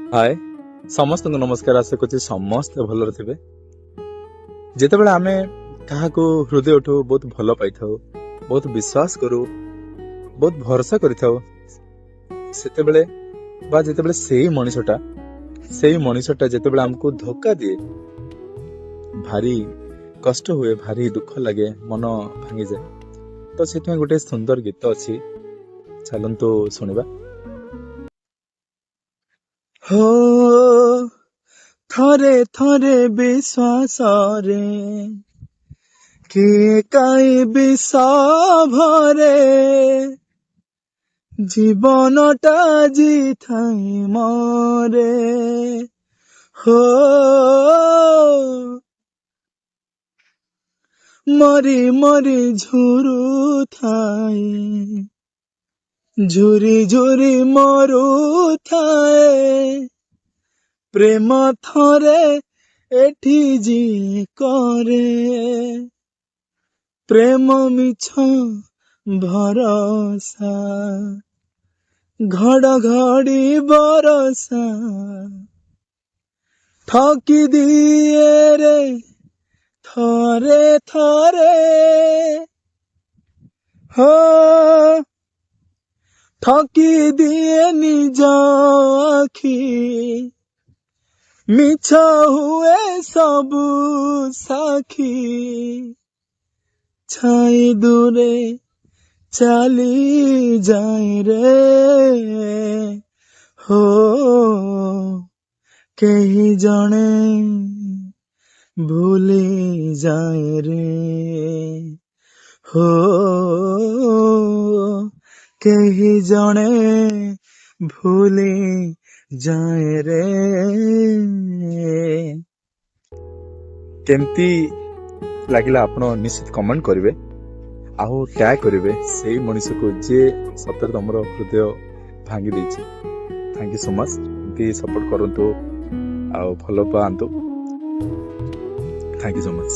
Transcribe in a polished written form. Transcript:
हाय समस्त नमस्कार। आशा करछि समस्त भलरे थिबे। जेतेबेले आमे काहाको हृदय उठो बहुत भल पाइथाउ, बहुत विश्वास करू, बहुत भरोसा करिथाउ, सेतेबेले बा जेतेबेले सेई मनीषटा जेतेबेले हमको धोखा दिए, भारी कष्ट हुए, भारी दुख लगे, मन भांगी जाए। तो सेठा गोटे सुंदर गीत अछि, चलंतु सुनिबा। हो थरे थरे विश्वास रे किए काई विष भरे जीवनटा जिथाई मरे हो मरी मरी झुरु थाई झुरी झुरी मरु थाए प्रेम थरे एठी जी करे प्रेम मिछ भरोसा घड़ी बरसा ठकी दिए रे थरे थरे हो ठकी दिए निज आखी मिछ हुए सबु साखी छाई दूरे चाली जाए रे हो केही जणे भूली जाए रे हो केही जणे भूली जाए रे। केमती लागिला आपण निश्चित कमेंट करिवे, आउ टैग करिवे सेई मनीष को जे सତରେ तमरो हृदय भांगी देछि। Thank you so much. एमती सपोर्ट करंतु आउ फॉलो पांतु। Thank you so much.